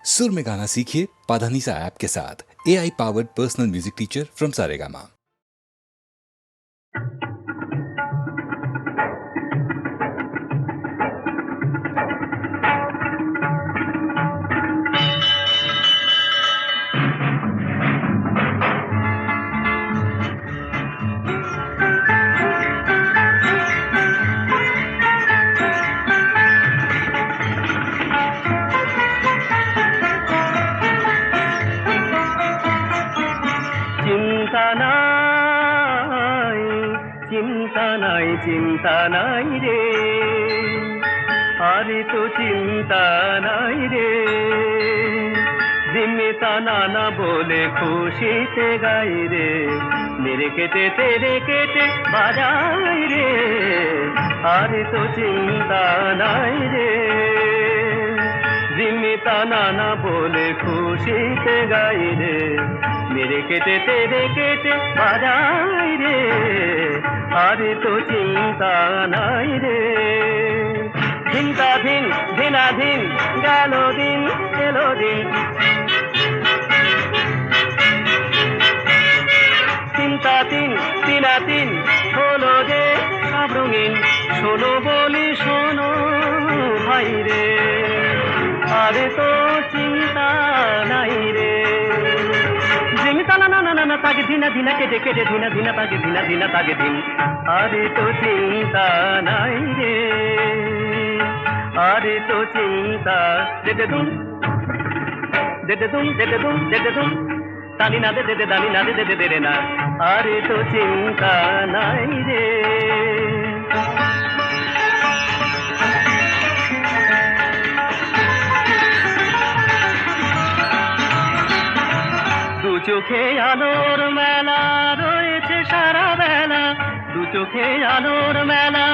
सुर में गाना सीखिए पाधानीसा ऐप के साथ। AI powered personal music teacher from Saregama. চিন্তা নাই রে, আরে তো চিন্তা নাই রে, জিম্মিতা নানা বলে খুশিতে গাই রে, মেরে কেটে তেরে কেটে বাজাই রে, আরে তো চিন্তা নাই রে, জিম্মিতা নানা বলে খুশিতে গাই রে, মেরে কেটে তেরে কেটে বাজাই রে, আরে তো চিন্তা নাই রে। চিন্তাধীন দিনাধীন গেল দিন এলো দিন, চিন্তাধীন দিনাধীন হলো যে সব রঙিন, শোনো বলি শোনো ভাই রে, আরে তো চিন্তা নাই রে। জিমিতা না না না না তাকে দিনা দিনা কেটে কেটে দিনা দিনা তাকে দিনা দিনা তাকে দিন, আরে তো চিন্তা নাই রে, আরে তো চিন্তা দেদে দুম দেদে দুম দেদে দুম দেদে দুম দানি না দে দে দানি না দে দে দে না, আরে তো চিন্তা নাই রে। দু চোখে আলোর মেলা রয়েছে সারা বেলা, দু চোখে আলোর মেলা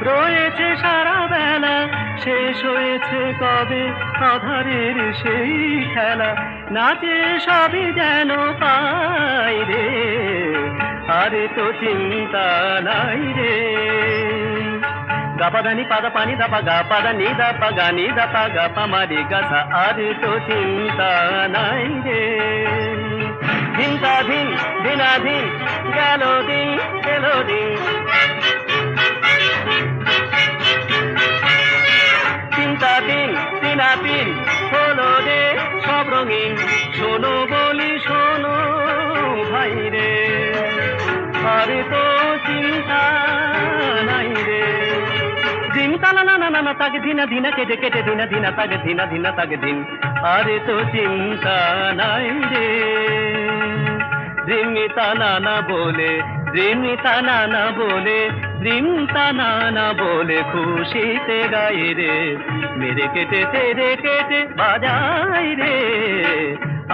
রয়েছে সারা বেলা, শেষ হয়েছে কবে আধারের সেই খেলা, নাচে সবই যেন পাই রে, আরে তো চিন্তা নাই রে। গাপাদানি পাদা পানি দাপা গা পাদা নি দাপা গা নি দাপা গা পামারি গাছা, আরে তো চিন্তা নাই রে। চিন্তাধীন দিনাধীন গেল দিন এলো দিন, চিন্তাধীন দিনাধীন হলো যে সব রঙিন, শোনো বলি শোনো ভাই রে, আরে তো চিন্তা নাই রে। চিন্তা না না না না তাকে দিনা দিনা কেটে কেটে দিনা দিনা তাকে দিনা দিনা তাকে দিন, আরে তো চিন্তা নাই রে। জিম্মিতা নানা বলে জিম্মিতা নানা বলে জিমতা নানা বলে খুশিতে গাই রে, মেরে কেটে তেরে কেটে বাজাই রে,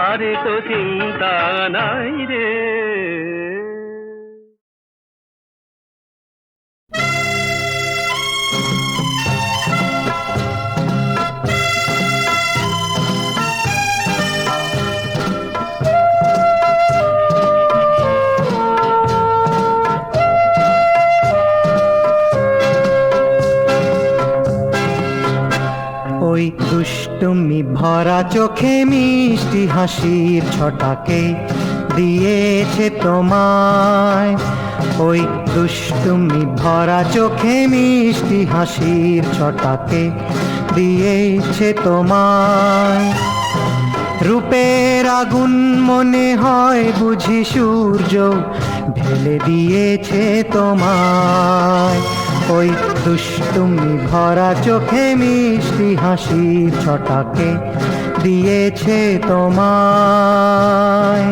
আরে তো চিন্তা নাই রে। ওই দুষ্টুমি ভরা চোখে মিষ্টি হাসির ছটাকে দিয়েছে তোমায়, ওই দুষ্টুমি ভরা চোখে মিষ্টি হাসির ছটাকে দিয়েছে তোমায়। রূপের আগুন মনে হয় বুঝি সূর্য ঢেলে দিয়েছে তোমায়, ওই দুষ্টুমি ভরা চোখে মিষ্টি হাসির ছটাকে দিয়েছে তোমায়।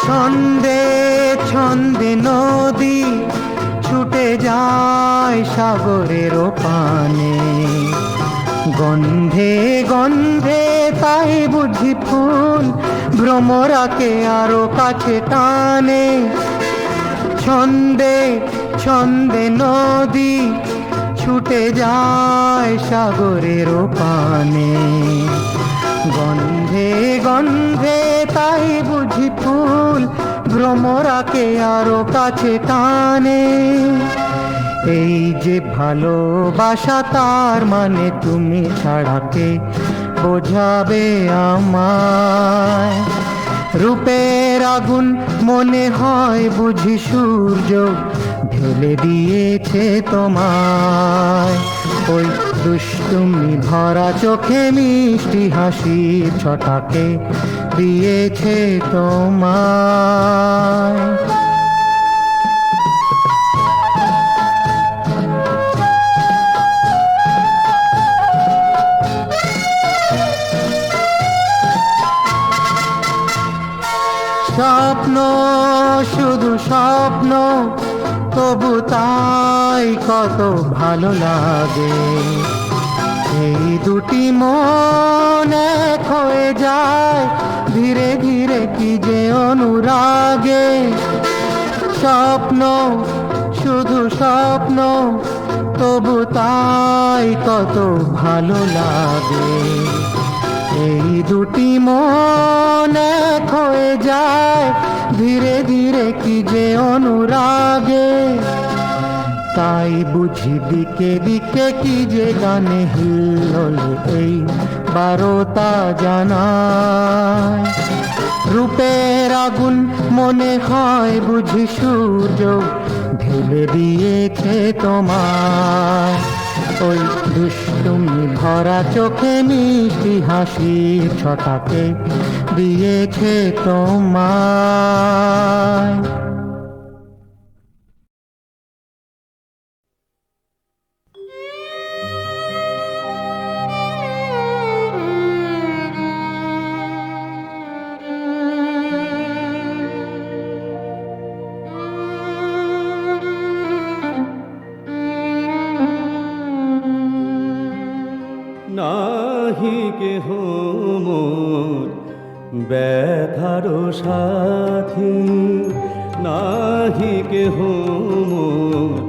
ছন্দে ছন্দে নদী ছুটে যায় সাগরের পানে, গন্ধে গন্ধে তাই বুঝি ফুল ভ্রমরাকে আরো কাছে টানে। ছন্দে ছন্দে নদী ছুটে যায় সাগরের পানে। গন্ধে গন্ধে তাই বুঝি ফুল ভ্রমরাকে আরো কাছে টানে। এই যে ভালোবাসা তার মানে তুমি ছাড়া কে বোঝাবে আমায়। রূপের আগুন মনে হয় বুঝি সূর্য ঢেলে দিয়েছে তোমায়। ওই দুষ্টুমি ভরা চোখে মিষ্টি হাসির ছটাকে দিয়েছে তোমায়। স্বপ্ন শুধু স্বপ্ন, তবু তাই কত ভালো লাগে। এই দুটি মন এক হয়ে যায় ধীরে ধীরে কি যে অনুরাগে। স্বপ্ন শুধু স্বপ্ন, তবু তাই কত ভালো লাগে। এই দুটি মন এক হয়ে যায় ধীরে ধীরে কি যে অনুরাগে। তাই বুঝি দিকে দিকে কি যে গানে হিল্লোল এই বারোটা জানায়। রূপের আগুন মনে হয় বুঝি সূর্য ঢেলে দিয়েছে তোমায়। ওই দুষ্টুমি ভরা চোখে মিষ্টি হাসির ছটাকে দিয়েছে তোমায়। নাহি কেহ মোর ব্যথারো সাথী, নাহি কেহ মোর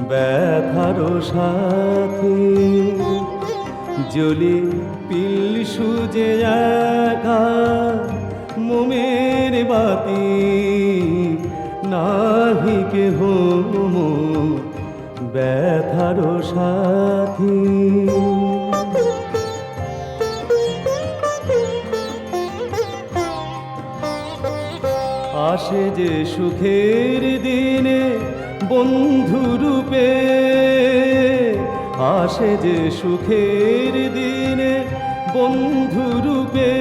ব্যথারো সাথী। জ্বলি পিল সুজে একা মোমের বাতি, নাহি কেহ মোর ব্যথারো সাথী। আসে যে সুখের দিনে বন্ধু রূপে, আসে যে সুখের দিনে বন্ধু রূপে।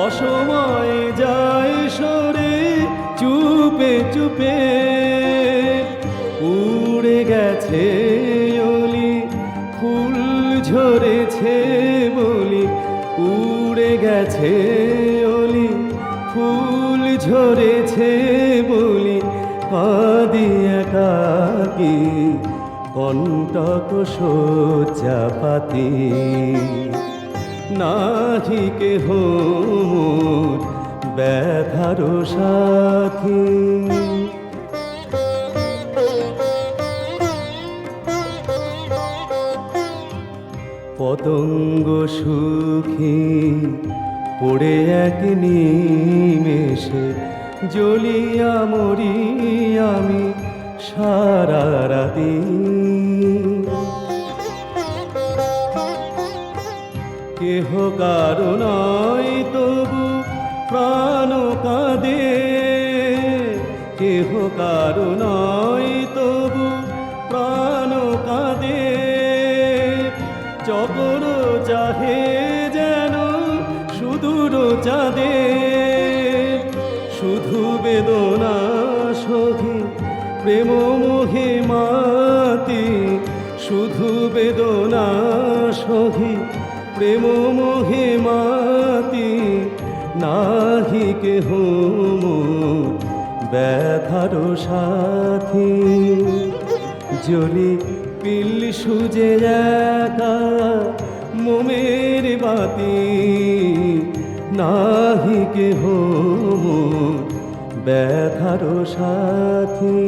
অসময়ে যায় সরে চুপে চুপে, উড়ে গেছে অলি ফুল ঝরেছে বলি, উড়ে গেছে অলি ফুল ঝরেছে বলি। কাঁদি একাকী কণ্টক শয্যা পাতি, নাহি কেহ মোর ব্যথারো সাথী। পতঙ্গ সুখী পড়ে এক নিমেষে, জ্বলিয়া মরি আমি সারা রাতি। কেহ কারো নয় তবু প্রাণ কাঁদে, কেহ কারো নয় তবু প্রাণ কাঁদে। চকর চাহে যেন সুদূর চাঁদে, শুধু বেদনা সখী প্রেম মোহে মাতি, শুধু বেদনা সখী প্রেম মোহে মাতি। নাহি কেহ মোর ব্যথারো সাথী। জ্বলি পিল সুজে একা মোমের বাতি, নাহি কেহ মোর ব্যথারো সাথী।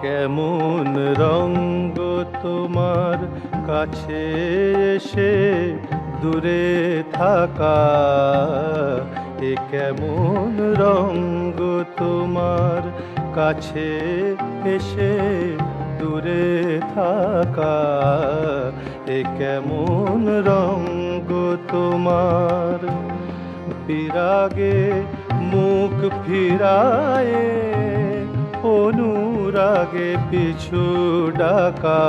কেমন রঙ্গ তোমার কাছে এসে দূরে থাকা, এ কেমন রঙ্গ তোমার কাছে এসে দূরে থাকা, এ কেমন রঙ্গ তোমার। বিরাগে মুখ ফিরায়ে অনুরাগে পিছু ডাকা,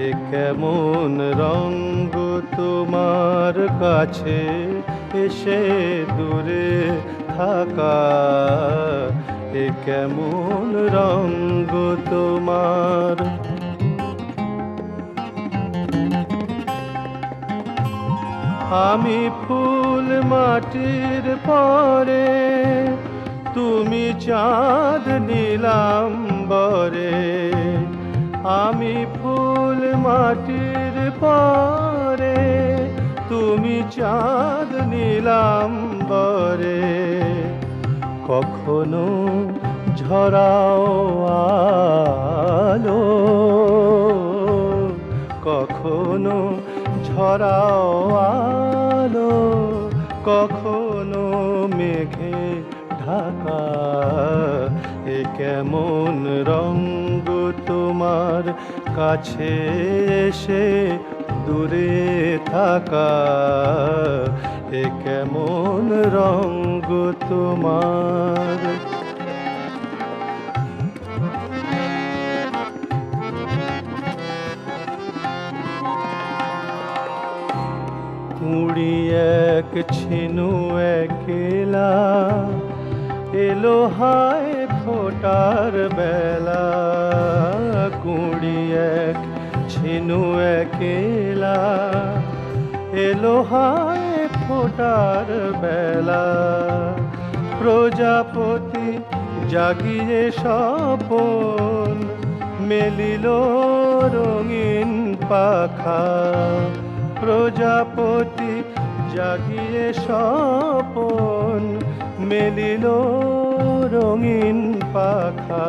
এ কেমন রঙ্গ তোমার কাছে এসে দূরে থাকা, এ কেমন রঙ্গ তোমার। আমি ফুল মাটির পরে, তুমি চাঁদ নীলাম্বরে। আমি ফুল মাটির পরে, তুমি চাঁদ নীলাম্বরে। কখনো ঝরাও আলো, কখনো ঝরাও আলো, কখনো মেঘে ঢাকা, এ কেমন রঙ্গ তোমার কাছে এসে দূরে থাকা, এ কেমন রঙ্গ তোমার। কুড়ি এক ছিনু একলা, এলো হায় ফোটার বেলা। কুড়ি এক ছিনু একলা, এলো হায় ফোটার বেলা। প্রজাপতি জাগিয়ে স্বপন মেলিল রঙিন পাখা। প্রজাপতি জাগিয়ে স্বপন মেলিল রঙিন পাখা।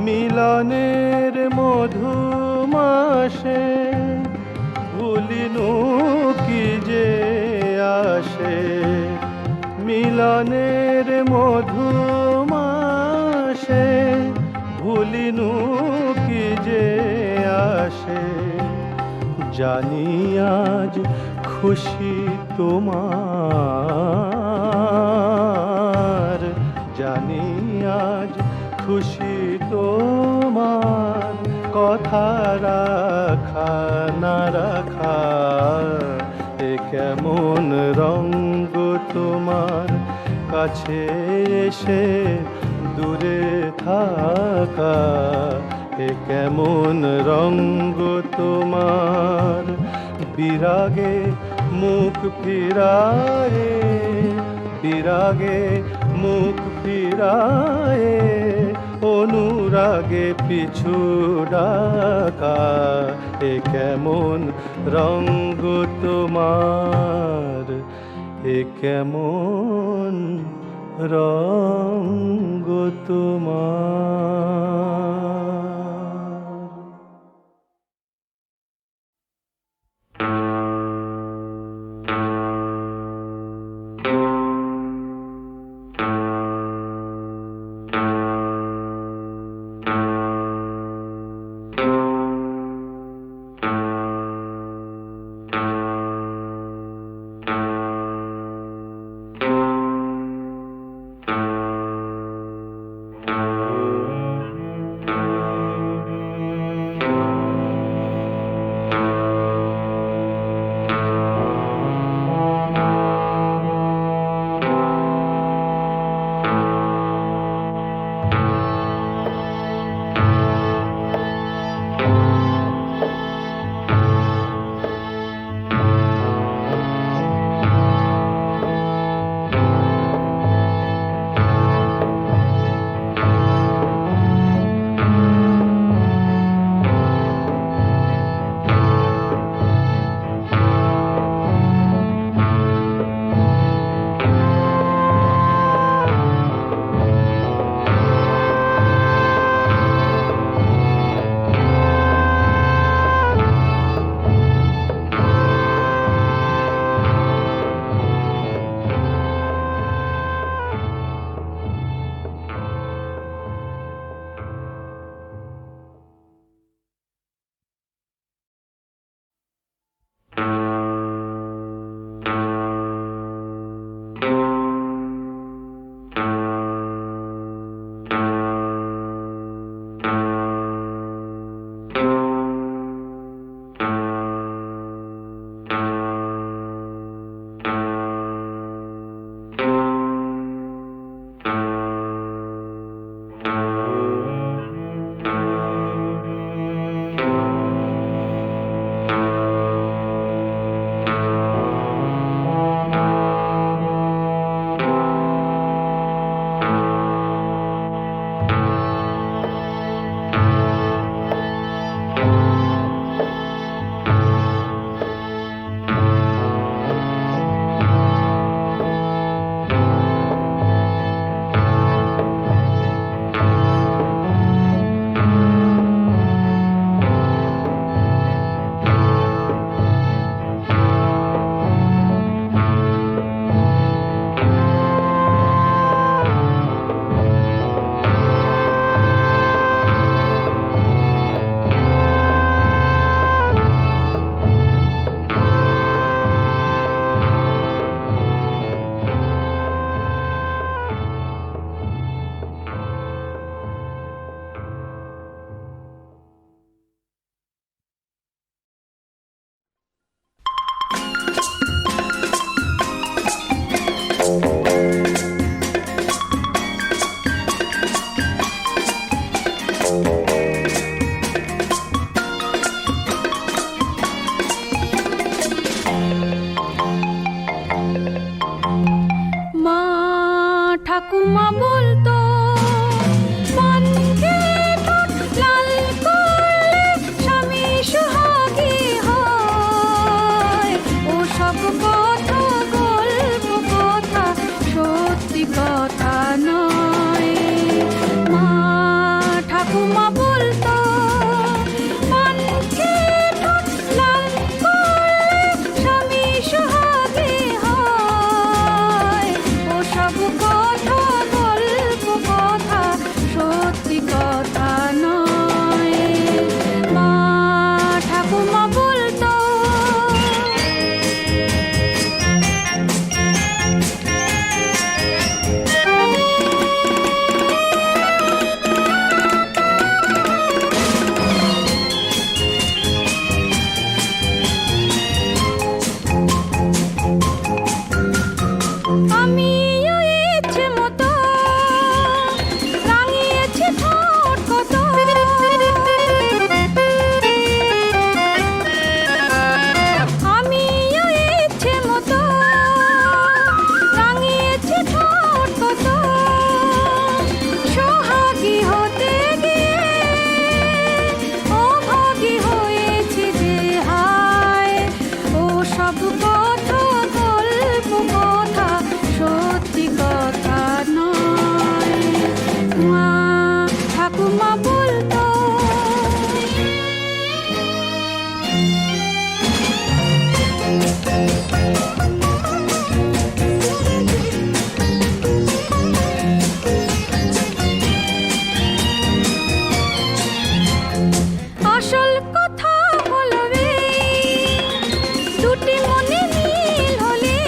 মিলনের মধুমাসে ভুলিনু কি যে আসে। মিলনের মধুমাসে ভুলিনু কি যে আসে। জানি আজ খুশি তোমার, জানি আজ খুশি তোমার। কথা রাখা না রাখা, এ কেমন রঙ্গ তোমার কাছে এসে দূরে থাকা, এ কেমন রঙ্গ তোমার। বিরাগে মুখ ফিরায়ে, বিরাগে মুখ ফিরায়ে অনুরাগে পিছু ডাকা, এ কেমন রঙ্গ তোমার, এ কেমন রঙ্গ তোমার। ঠাকুমা বলতো পানকে ঠোঁট লাল করলে স্বামী সোহাগী হয়। ও সব কথা গল্প কথা, সত্যি কথা নয়। মা ঠাকুমা বলতো পানকে ঠোঁট লাল করলে স্বামী সোহাগী হয়। ও সব কথা গল্প কথা, সত্যি কথা নয়। মা ঠাকুমা বলতো আমিও ইচ্ছে মতো রাঙিয়েছি ঠোঁট কত। আমিও ইচ্ছে মতো রাঙিয়েছি ঠোঁট কত। সোহাগী হতে গিয়ে অভাগী হয়েছি যে হায়। ও সব কথা গল্প কথা, সত্যি কথা নয়। মা ঠাকুমা বলতো আসল কথা হলো এই, দুটি মনে মিল হলে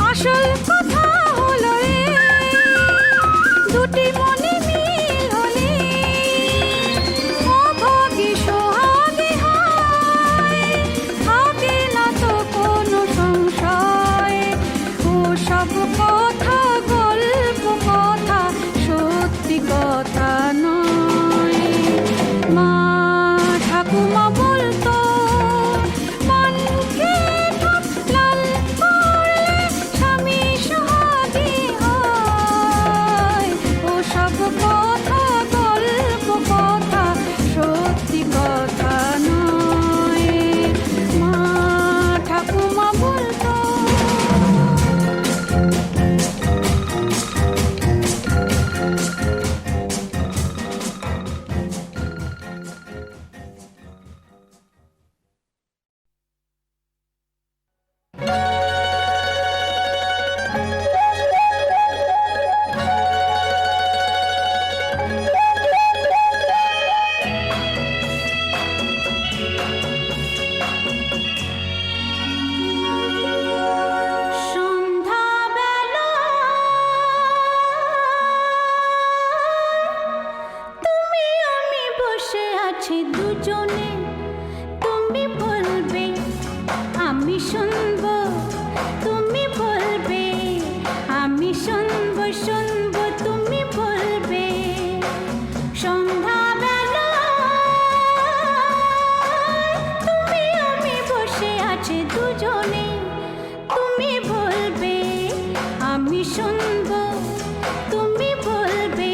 আসল কথা হলো এই, দুটি মনে মিল হলে অভাগী সোহাগী হয়। থাকে না তো কোনো সংশয়। ও সব কথা গল্প কথা, সত্যি কথা নয়। মা ঠাকুমা বলতো পানকে ঠোঁট লাল করলে স্বামী সোহাগী হয়। ও সব কথা গল্প কথা, সত্যি কথা নয়। মা ঠাকুমা বলতো সন্ধ্যাবেলা তুমি আমি বসে আছি দুজনে। তুমি বলবে আমি শুনবো, তুমি বলবে আমি শুনবো শুনবো, তুমি বলবে। সন্ধ্যাবেলা তুমি আমি বসে আছি দুজনে। তুমি বলবে আমি শুনবো, তুমি বলবে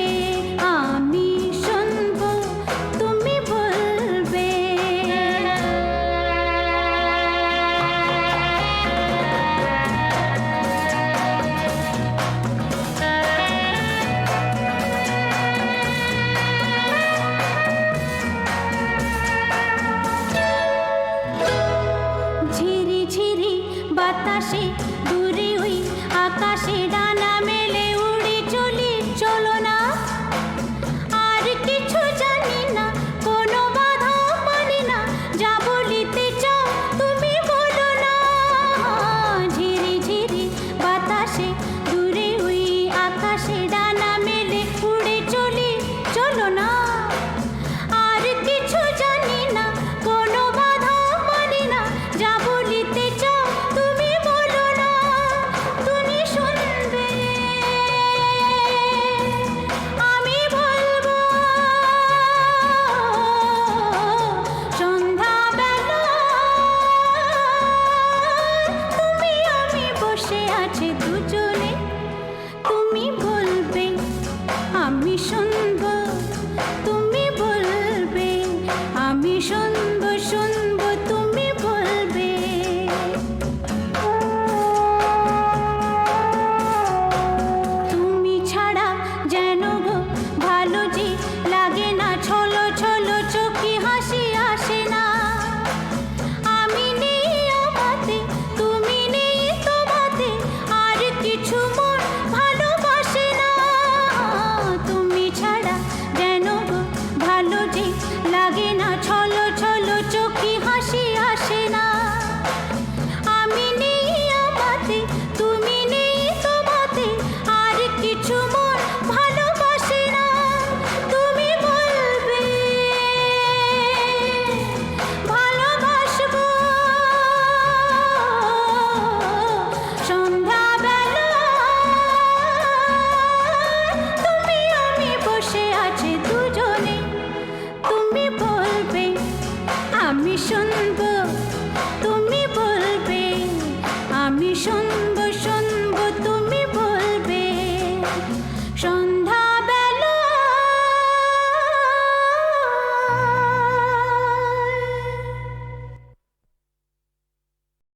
আমি শুনবো, তুমি বলবে। ঝিরি ঝিরি বাতাসে দূরে ওই আকাশে ডানা মেলে উড়ে চলি। চলো না আর কিছু জানি না, কোনো বাধা মানি না, যা বলিতে চাও তুমি বলো না। ঝিরি ঝিরি বাতাসে দূরে ওই আকাশে ডানা মেলে উড়ে চলি। চলো না আর কিছু জানি না, কোনো বাধা মানি না, যা বলিতে চাও তুমি বলো না। তুমি শুনবে বসে আছে দুজনে তুমি বলবে আমি শুনবো তুমি বলবে আমি শুনবো শুনবো তুমি বলবে তুমি ছাড়া যেন গো ভালো যে লাগে না ছলো ছলো চোখে হাসি আসে না আমি নেই আমাতে তুমি নেই তোমাতে আর কিছু মন ভালোবাসে না তুমি ছাড়া যেন গো ভালো যে লাগে না ছলো ছলো চোখে হাসি আসে না আমি নেই আমাতে তুমি নেই তোমাতে আর কিছু মন ভালোবাসে না তুমি বলবে ভালোবাসবো সন্ধ্যাবেলা তুমি আমি বসে আছি দুজনে তুমি বলবে আমি শুনবো তুমি বলবে আমি শুনবো